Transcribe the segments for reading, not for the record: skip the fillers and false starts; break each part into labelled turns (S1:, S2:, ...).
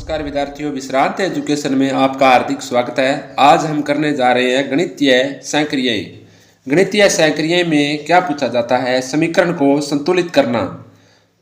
S1: नमस्कार विद्यार्थियों, विश्रांत एजुकेशन में आपका हार्दिक स्वागत है। आज हम करने जा रहे हैं गणितीय सैंक्रियाएं। गणितीय सैंक्रियाएं में क्या पूछा जाता है? समीकरण को संतुलित करना।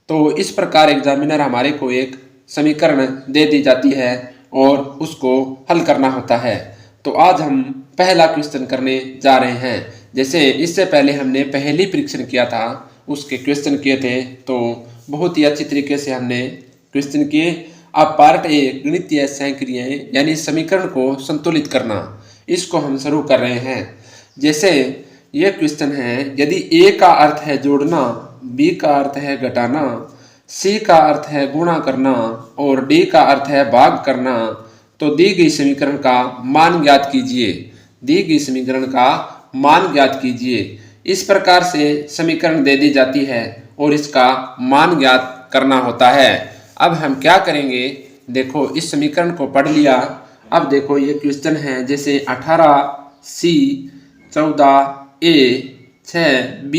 S1: तो इस प्रकार एग्जामिनर हमारे को एक समीकरण दे दी जाती है और उसको हल करना होता है। तो आज हम पहला क्वेश्चन करने जा रहे हैं। जैसे इससे पहले हमने पहली परीक्षण किया था, उसके क्वेश्चन किए थे, तो बहुत ही अच्छी तरीके से हमने क्वेश्चन किए। अब पार्ट ए गणितीय सैंक्रियाएं यानी समीकरण को संतुलित करना, इसको हम शुरू कर रहे हैं। जैसे ये क्वेश्चन है, यदि ए का अर्थ है जोड़ना, बी का अर्थ है घटाना, सी का अर्थ है गुणा करना और डी का अर्थ है भाग करना, तो दी गई समीकरण का मान ज्ञात कीजिए। दी गई समीकरण का मान ज्ञात कीजिए। इस प्रकार से समीकरण दे दी जाती है और इसका मान ज्ञात करना होता है। अब हम क्या करेंगे, देखो इस समीकरण को पढ़ लिया। अब देखो ये क्वेश्चन है, जैसे 18C 14A 6B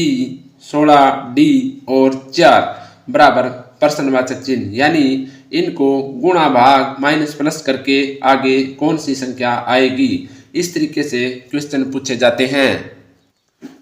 S1: 16D और 4 बराबर प्रश्नवाचक चिन्ह, यानी इनको गुणा भाग माइनस प्लस करके आगे कौन सी संख्या आएगी, इस तरीके से क्वेश्चन पूछे जाते हैं।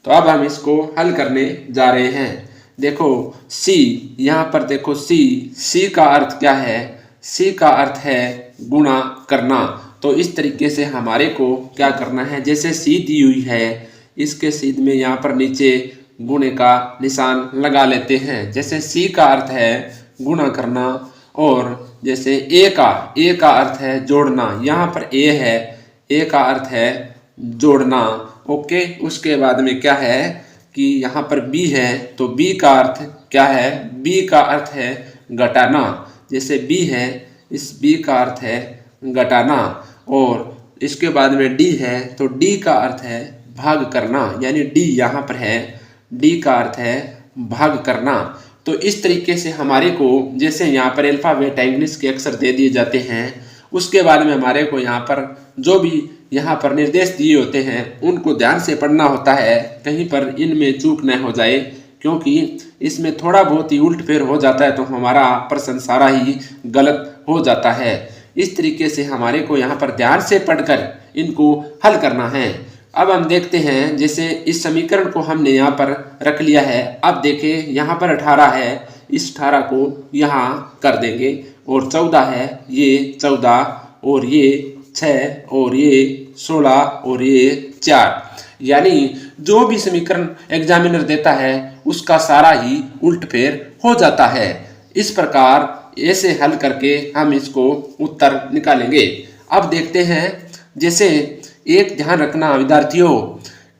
S1: तो अब हम इसको हल करने जा रहे हैं। देखो सी, यहाँ पर देखो सी का अर्थ क्या है? सी का अर्थ है गुणा करना। तो इस तरीके से हमारे को क्या करना है, जैसे सी दी हुई है, इसके सीध में यहाँ पर नीचे गुणे का निशान लगा लेते हैं। जैसे सी का अर्थ है गुणा करना और जैसे ए का अर्थ है जोड़ना, यहाँ पर ए है, ए का अर्थ है जोड़ना। ओके, उसके बाद में क्या है कि यहाँ पर बी है, तो बी का अर्थ क्या है? बी का अर्थ है घटाना। जैसे बी है, इस बी का अर्थ है घटाना और इसके बाद में डी है, तो डी का अर्थ है भाग करना, यानी डी यहाँ पर है, डी का अर्थ है भाग करना। तो इस तरीके से हमारे को, जैसे यहाँ पर अल्फाबेट इंग्लिश के अक्षर दे दिए जाते हैं, उसके बाद में हमारे को यहाँ पर जो भी यहाँ पर निर्देश दिए होते हैं उनको ध्यान से पढ़ना होता है, कहीं पर इनमें चूक न हो जाए, क्योंकि इसमें थोड़ा बहुत ही उल्ट फेर हो जाता है तो हमारा प्रश्न सारा ही गलत हो जाता है। इस तरीके से हमारे को यहाँ पर ध्यान से पढ़कर इनको हल करना है। अब हम देखते हैं, जैसे इस समीकरण को हमने यहाँ पर रख लिया है। अब देखें यहाँ पर 18 है, इस 18 को यहाँ कर देंगे और 14 है, ये 14 और ये 6 और ये 16 और ये 4, यानी जो भी समीकरण एग्जामिनर देता है उसका सारा ही उल्ट फेर हो जाता है। इस प्रकार ऐसे हल करके हम इसको उत्तर निकालेंगे। अब देखते हैं, जैसे एक ध्यान रखना विद्यार्थियों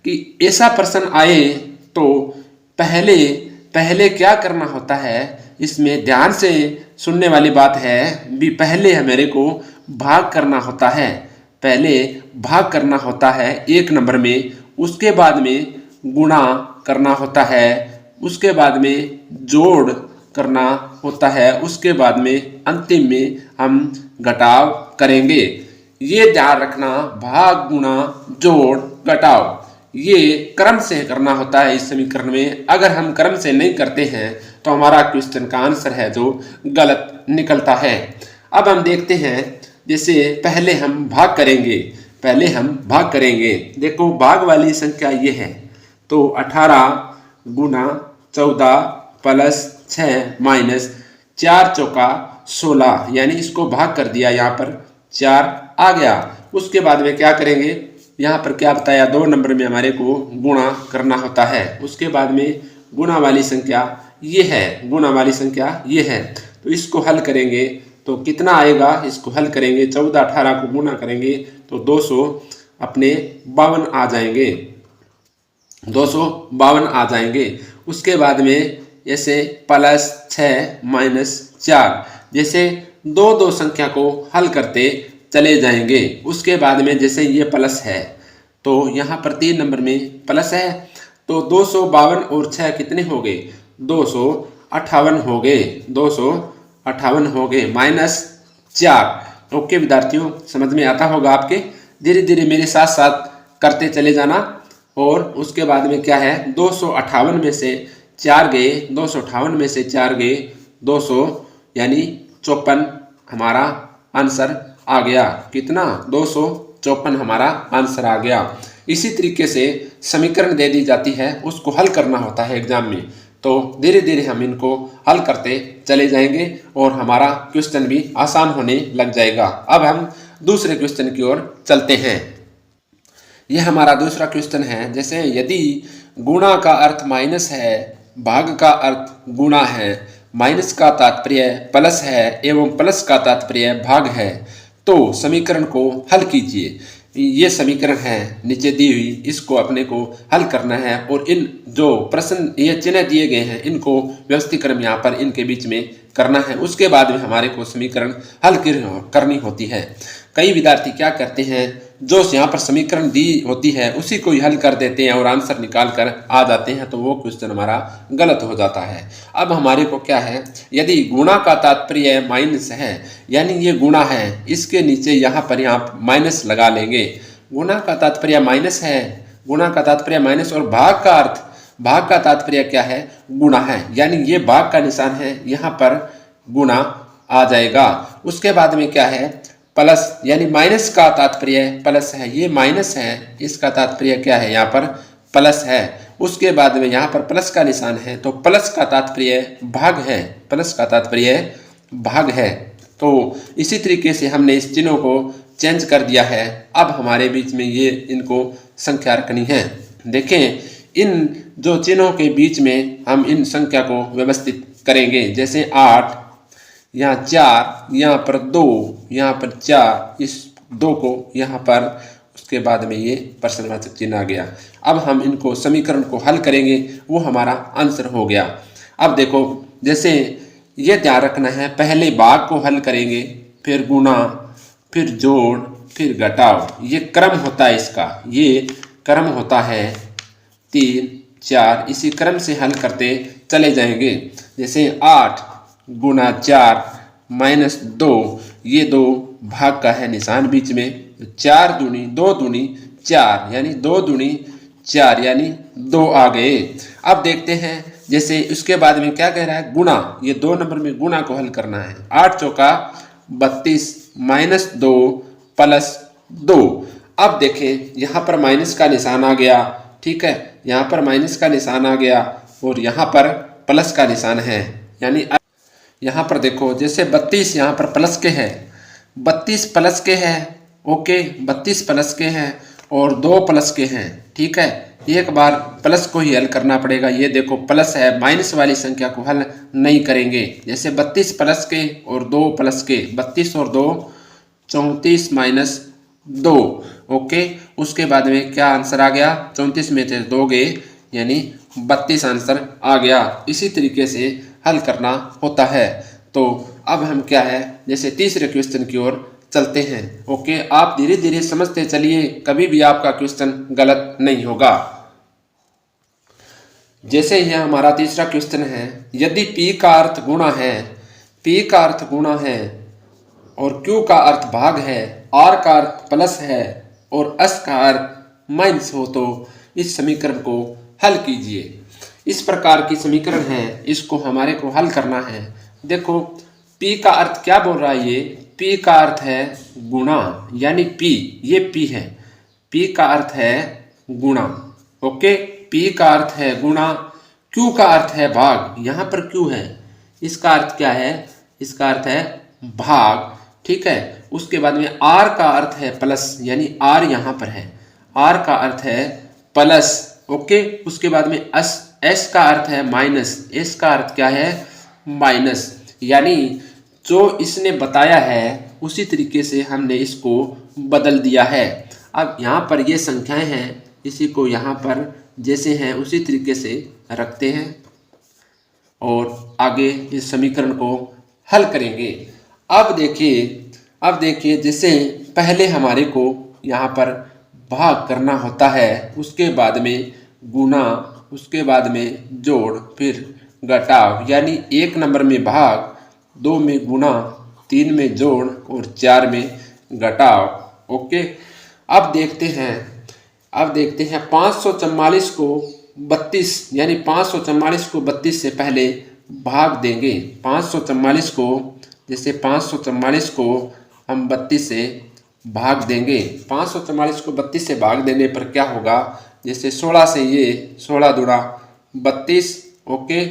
S1: कि ऐसा प्रश्न आए तो पहले क्या करना होता है, इसमें ध्यान से सुनने वाली बात है भी। पहले हमारे को भाग करना होता है, पहले भाग करना होता है 1 नंबर में, उसके बाद में गुणा करना होता है, उसके बाद में जोड़ करना होता है, उसके बाद में अंतिम में हम घटाव करेंगे। ये ध्यान रखना, भाग गुणा जोड़ घटाव, ये क्रम से करना होता है इस समीकरण में। अगर हम क्रम से नहीं करते हैं तो हमारा क्वेश्चन का आंसर है जो गलत निकलता है। अब हम देखते हैं, जैसे पहले हम भाग करेंगे। देखो भाग वाली संख्या ये है, तो 18 गुना 14 प्लस 6 माइनस 4 चौका 16, यानी इसको भाग कर दिया, यहाँ पर 4 आ गया। उसके बाद में क्या करेंगे, यहाँ पर क्या बताया, 2 नंबर में हमारे को गुणा करना होता है। उसके बाद में गुणा वाली संख्या ये है, तो इसको हल करेंगे तो कितना आएगा, इसको हल करेंगे 14 18 को गुणा करेंगे तो 252 आ जाएंगे, 252 आ जाएंगे। उसके बाद में जैसे प्लस 6 माइनस 4, जैसे दो संख्या को हल करते चले जाएंगे। उसके बाद में जैसे ये प्लस है, तो यहाँ पर 3 नंबर में प्लस है, तो 252 और 6 कितने हो गए, 258 हो गए, 258 हो गए माइनस 4। ओके विद्यार्थियों, समझ में आता होगा आपके। धीरे धीरे मेरे साथ साथ करते चले जाना। और उसके बाद में क्या है, 258 में से 4 गए, 258 में से 4 गए 200, यानी 54 हमारा आंसर आ गया। कितना? 254 हमारा आंसर आ गया। इसी तरीके से समीकरण दे दी जाती है, उसको हल करना होता है एग्जाम में। तो धीरे धीरे हम इनको हल करते चले जाएंगे और हमारा क्वेश्चन भी आसान होने लग जाएगा। अब हम दूसरे क्वेश्चन की ओर चलते हैं। यह हमारा दूसरा क्वेश्चन है। जैसे यदि गुणा का अर्थ माइनस है, भाग का अर्थ गुणा है, माइनस का तात्पर्य प्लस है एवं प्लस का तात्पर्य भाग है, तो समीकरण को हल कीजिए। ये समीकरण है नीचे दी हुई, इसको अपने को हल करना है और इन जो प्रश्न ये चिन्ह दिए गए हैं इनको व्यवस्थीकरण यहाँ पर इनके बीच में करना है। उसके बाद में हमारे को समीकरण हल करनी होती है। कई विद्यार्थी क्या करते हैं, जो यहाँ पर समीकरण दी होती है उसी को ही हल कर देते हैं और आंसर निकाल कर आ जाते हैं, तो वो क्वेश्चन हमारा गलत हो जाता है। अब हमारे को क्या है, यदि गुणा का तात्पर्य माइनस है यानी ये गुणा है, इसके नीचे यहाँ पर आप माइनस लगा लेंगे। गुणा का तात्पर्य माइनस है, गुणा का तात्पर्य माइनस, और भाग का तात्पर्य क्या है, गुणा है, यानी ये भाग का निशान है, यहाँ पर गुणा आ जाएगा। उसके बाद में क्या है, प्लस, यानी माइनस का तात्पर्य प्लस है, ये माइनस है, इसका तात्पर्य क्या है, यहाँ पर प्लस है। उसके बाद में यहाँ पर प्लस का निशान है, तो प्लस का तात्पर्य भाग है, प्लस का तात्पर्य भाग है। तो इसी तरीके से हमने इस चिन्हों को चेंज कर दिया है। अब हमारे बीच में ये इनको संख्या रखनी है। देखें, इन जो चिन्हों के बीच में हम इन संख्या को व्यवस्थित करेंगे। जैसे 8, यहाँ 4, यहाँ पर 2, यहाँ पर 4, इस 2 को यहाँ पर, उसके बाद में ये प्रश्नवाचक चिन्ह आ गया। अब हम इनको समीकरण को हल करेंगे, वो हमारा आंसर हो गया। अब देखो, जैसे ये ध्यान रखना है, पहले भाग को हल करेंगे, फिर गुणा, फिर जोड़, फिर घटाव, ये क्रम होता है इसका, ये क्रम होता है 3, 4, इसी क्रम से हल करते चले जाएंगे। जैसे 8 गुणा 4 माइनस 2, ये 2 भाग का है निशान बीच में, 4 दूनी 2 दूनी 4, यानी 2 दूनी 4, यानी 2 आ गए। अब देखते हैं, जैसे उसके बाद में क्या कह रहा है, गुणा, ये 2 नंबर में गुणा को हल करना है। 8 चौका 32 माइनस 2 प्लस 2। अब देखें, यहाँ पर माइनस का निशान आ गया, ठीक है, यहाँ पर माइनस का निशान आ गया और यहाँ पर प्लस का निशान है, यानी यहाँ पर देखो, जैसे 32 यहाँ पर प्लस के है, 32 प्लस के है, ओके, 32 प्लस के हैं और 2 प्लस के हैं, ठीक है। एक बार प्लस को ही हल करना पड़ेगा। ये देखो प्लस है, माइनस वाली संख्या को हल नहीं करेंगे। जैसे 32 प्लस के और 2 प्लस के, 32 और 2 34 माइनस 2, ओके। उसके बाद में क्या आंसर आ गया, 34 में से 2 गए, यानी 32 आंसर आ गया। इसी तरीके से हल करना होता है। तो अब हम क्या है, जैसे तीसरे क्वेश्चन की ओर चलते हैं, ओके। आप धीरे धीरे समझते चलिए, कभी भी आपका क्वेश्चन गलत नहीं होगा। जैसे यह हमारा तीसरा क्वेश्चन है, यदि P का अर्थ गुणा है, P का अर्थ गुणा है और Q का अर्थ भाग है, R का अर्थ प्लस है और S का अर्थ माइनस हो, तो इस समीकरण को हल कीजिए। इस प्रकार की समीकरण है, इसको हमारे को हल करना है। देखो, P का अर्थ क्या बोल रहा है, ये P का अर्थ है गुणा, यानी P, ये P है, P का अर्थ है गुणा, ओके। P का अर्थ है गुणा, Q का अर्थ है भाग, यहाँ पर Q है, इसका अर्थ क्या है, इसका अर्थ है भाग, ठीक है। उसके बाद में R का अर्थ है प्लस, यानी R यहाँ पर है, R का अर्थ है प्लस, ओके। उसके बाद में S का अर्थ है माइनस, S का अर्थ क्या है, माइनस, यानी जो इसने बताया है उसी तरीके से हमने इसको बदल दिया है। अब यहाँ पर ये संख्याएं हैं, इसी को यहाँ पर जैसे हैं उसी तरीके से रखते हैं और आगे इस समीकरण को हल करेंगे। अब देखिए, जैसे पहले हमारे को यहाँ पर भाग करना होता है, उसके बाद में गुणा, उसके बाद में जोड़, फिर घटाव, यानी 1 नंबर में भाग, 2 में गुणा, 3 में जोड़ और 4 में घटाव, ओके। अब देखते हैं 544 को 32, यानी 544 को 32 से पहले भाग देंगे। 544 को, जैसे 544 को हम 32 से भाग देंगे। 544 को 32 से भाग देने पर क्या होगा, जैसे 16 से ये 16 दूना 32, ओके,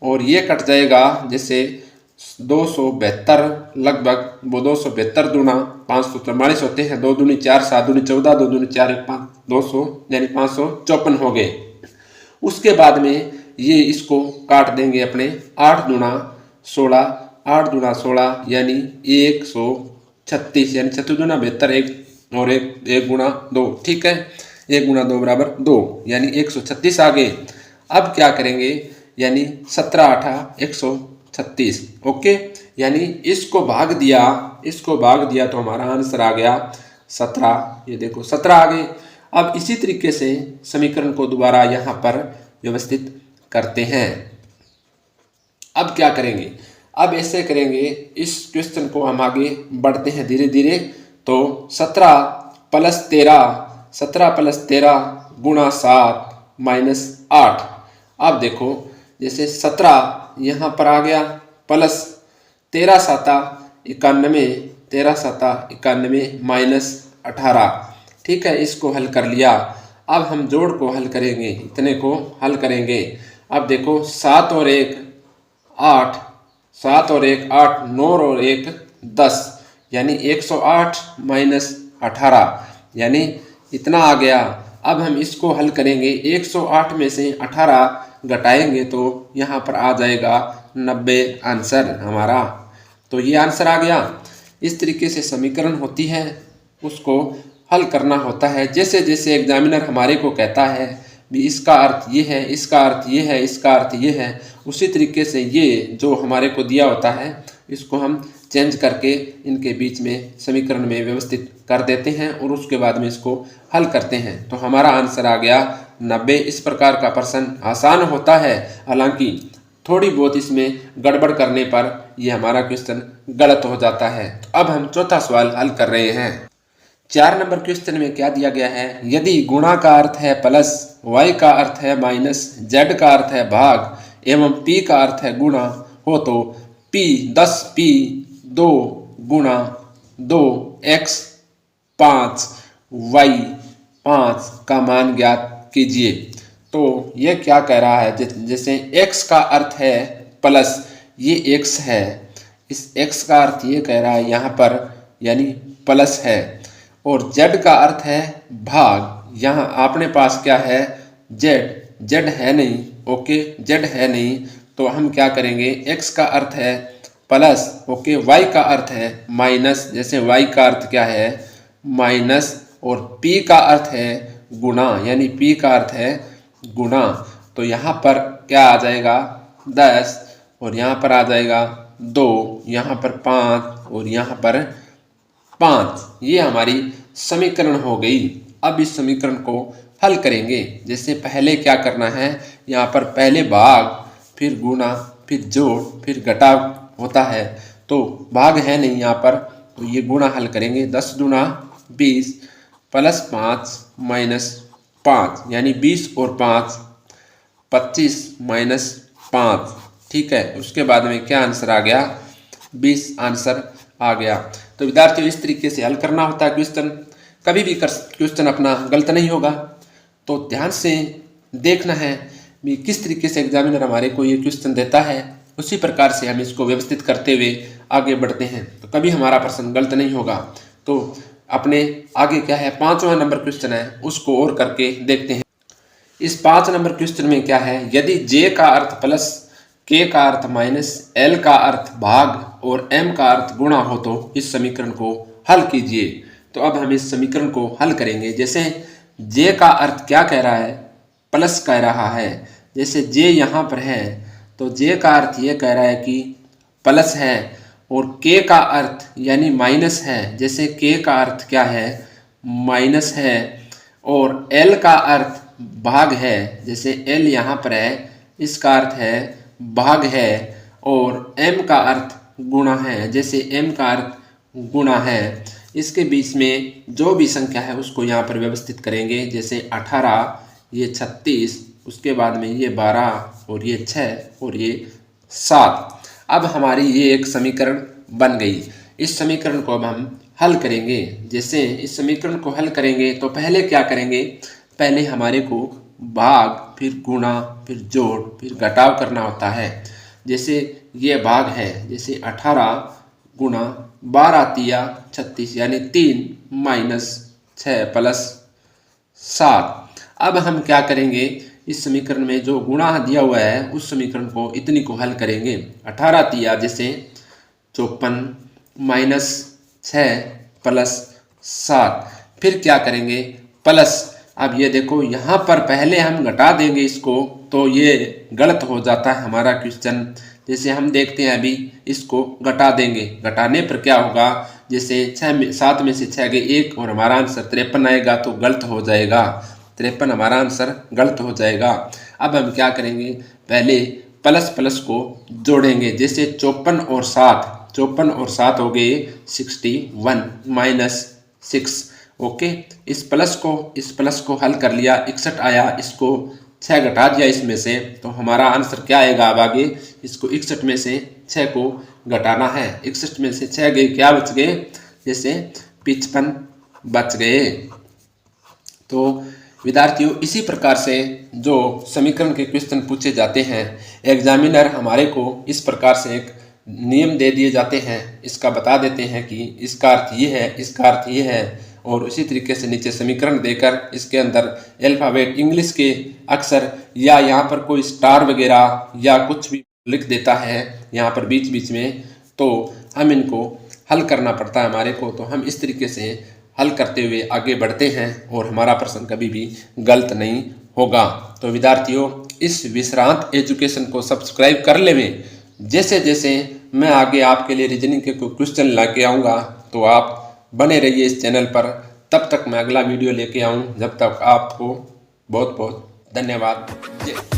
S1: और ये कट जाएगा जैसे 272 लगभग, वो 272 दूना 544 होते हैं, 2 दूनी 4, 7 दूनी 14, 2 दूनी 4, 5, 200 यानी 554 हो गए। उसके बाद में ये इसको काट देंगे अपने 8 दूना 16, 8 दूना 16 यानी 136, यानी 36 दूना 72, एक और एक गुना 2, ठीक है, 1 गुना 2 बराबर 2, यानी 136 आ गए। अब क्या करेंगे, यानी 17 8 136, ओके, यानी इसको भाग दिया तो हमारा आंसर आ गया 17, ये देखो 17 आ गए। अब इसी तरीके से समीकरण को दोबारा यहाँ पर व्यवस्थित करते हैं। अब क्या करेंगे, अब ऐसे करेंगे, इस क्वेश्चन को हम आगे बढ़ते हैं धीरे धीरे। तो 17 + 13 गुणा 7 माइनस 8। अब देखो जैसे 17 यहाँ पर आ गया प्लस 13 7 91 माइनस 18, ठीक है, इसको हल कर लिया। अब हम जोड़ को हल करेंगे, इतने को हल करेंगे। अब देखो 7 और 1 8, 7 और 1 8, 9 और 1 10, यानी 108 माइनस 18, यानी इतना आ गया। अब हम इसको हल करेंगे, 108 में से 18 घटाएंगे तो यहाँ पर आ जाएगा 90 आंसर हमारा। तो ये आंसर आ गया। इस तरीके से समीकरण होती है, उसको हल करना होता है। जैसे जैसे एग्जामिनर हमारे को कहता है भी इसका अर्थ ये है, इसका अर्थ ये है, इसका अर्थ ये है, उसी तरीके से ये जो हमारे को दिया होता है इसको हम चेंज करके इनके बीच में समीकरण में व्यवस्थित कर देते हैं और उसके बाद में इसको हल करते हैं। तो हमारा आंसर आ गया 90। इस प्रकार का प्रश्न आसान होता है, हालांकि थोड़ी बहुत इसमें गड़बड़ करने पर यह हमारा क्वेश्चन गलत हो जाता है। तो अब हम चौथा सवाल हल कर रहे हैं। 4 नंबर क्वेश्चन में क्या दिया गया है, यदि गुणा का अर्थ है प्लस, y का अर्थ है माइनस, z का अर्थ है भाग एवं p का अर्थ है गुणा हो तो p 10p 2 गुणा 2 x 5 y 5 का मान ज्ञात कीजिए। तो ये क्या कह रहा है, जैसे x का अर्थ है प्लस, ये x है, इस x का अर्थ ये कह रहा है यहाँ पर यानी प्लस है, और z का अर्थ है भाग, यहाँ आपने पास क्या है z है नहीं, ओके, z है नहीं, तो हम क्या करेंगे, x का अर्थ है प्लस, ओके, y का अर्थ है माइनस, जैसे y का अर्थ क्या है माइनस, और p का अर्थ है गुणा, यानी p का अर्थ है गुणा। तो यहाँ पर क्या आ जाएगा 10, और यहाँ पर आ जाएगा 2, यहाँ पर 5 और यहाँ पर 5। ये हमारी समीकरण हो गई। अब इस समीकरण को हल करेंगे। जैसे पहले क्या करना है, यहाँ पर पहले भाग, फिर गुणा, फिर जोड़, फिर घटाव होता है, तो भाग है नहीं यहाँ पर, तो ये गुणा हल करेंगे। 10 दूना 20 प्लस 5 माइनस 5, यानी 20 और 5 25 माइनस 5, ठीक है। उसके बाद में क्या आंसर आ गया, 20 आंसर आ गया। तो विद्यार्थियों इस तरीके से हल करना होता है क्वेश्चन। कभी भी क्वेश्चन अपना गलत नहीं होगा, तो ध्यान से देखना है भी किस तरीके से एग्जामिनर हमारे को ये क्वेश्चन देता है, उसी प्रकार से हम इसको व्यवस्थित करते हुए आगे बढ़ते हैं, तो कभी हमारा प्रश्न गलत नहीं होगा। तो अपने आगे क्या है, 5वां नंबर क्वेश्चन है, उसको और करके देखते हैं। इस 5 नंबर क्वेश्चन में क्या है, यदि j का अर्थ प्लस, k का अर्थ माइनस, l का अर्थ भाग और m का अर्थ गुणा हो तो इस समीकरण को हल कीजिए। तो अब हम इस समीकरण को हल करेंगे। जैसे j का अर्थ क्या कह रहा है, प्लस कह रहा है, जैसे j यहाँ पर है तो j का अर्थ ये कह रहा है कि प्लस है, और k का अर्थ यानी माइनस है, जैसे k का अर्थ क्या है माइनस है, और l का अर्थ भाग है, जैसे l यहाँ पर है, इसका अर्थ है भाग है, और m का अर्थ गुणा है, जैसे m का अर्थ गुणा है। इसके बीच में जो भी संख्या है उसको यहाँ पर व्यवस्थित करेंगे। जैसे 18, ये 36, उसके बाद में ये 12 और ये 6 और ये 7। अब हमारी ये एक समीकरण बन गई। इस समीकरण को अब हम हल करेंगे। जैसे इस समीकरण को हल करेंगे तो पहले क्या करेंगे, पहले हमारे को भाग, फिर गुणा, फिर जोड़, फिर घटाव करना होता है। जैसे ये भाग है, जैसे 18 गुणा 12 तिया 36 यानी 3 माइनस 6 प्लस 7। अब हम क्या करेंगे, इस समीकरण में जो गुणा दिया हुआ है उस समीकरण को इतनी को हल करेंगे। 18 तिया जैसे 54 माइनस 6 प्लस 7, फिर क्या करेंगे प्लस। अब ये देखो यहाँ पर पहले हम घटा देंगे इसको तो ये गलत हो जाता है हमारा क्वेश्चन। जैसे हम देखते हैं अभी इसको घटा देंगे, घटाने पर क्या होगा, जैसे 7 में से 6 गए 1 और हमारा आंसर 53 आएगा तो गलत हो जाएगा, 53 हमारा आंसर गलत हो जाएगा। अब हम क्या करेंगे, पहले प्लस प्लस को जोड़ेंगे। जैसे 54 और 7 हो गए 61 माइनस 6। ओके, इस प्लस को हल कर लिया, 61 आया, इसको 6 घटा दिया इसमें से तो हमारा आंसर क्या आएगा। अब आगे इसको 61 में से 6 को घटाना है, 61 में से 6 गए, क्या बच गए, जैसे 55 बच गए। तो विद्यार्थियों इसी प्रकार से जो समीकरण के क्वेश्चन पूछे जाते हैं, एग्जामिनर हमारे को इस प्रकार से एक नियम दे दिए जाते हैं, इसका बता देते हैं कि इसका अर्थ ये है, इसका अर्थ ये है, और उसी तरीके से नीचे समीकरण देकर इसके अंदर अल्फ़ाबेट इंग्लिश के अक्षर या यहाँ पर कोई स्टार वगैरह या कुछ भी लिख देता है यहाँ पर बीच बीच में, तो हम इनको हल करना पड़ता है हमारे को। तो हम इस तरीके से हल करते हुए आगे बढ़ते हैं और हमारा प्रश्न कभी भी गलत नहीं होगा। तो विद्यार्थियों इस विश्रांत एजुकेशन को सब्सक्राइब कर लें। जैसे जैसे मैं आगे आपके लिए रीजनिंग के कोई क्वेश्चन ला के आऊँगा तो आप बने रहिए इस चैनल पर। तब तक मैं अगला वीडियो लेके आऊँ, जब तक आपको बहुत बहुत धन्यवाद।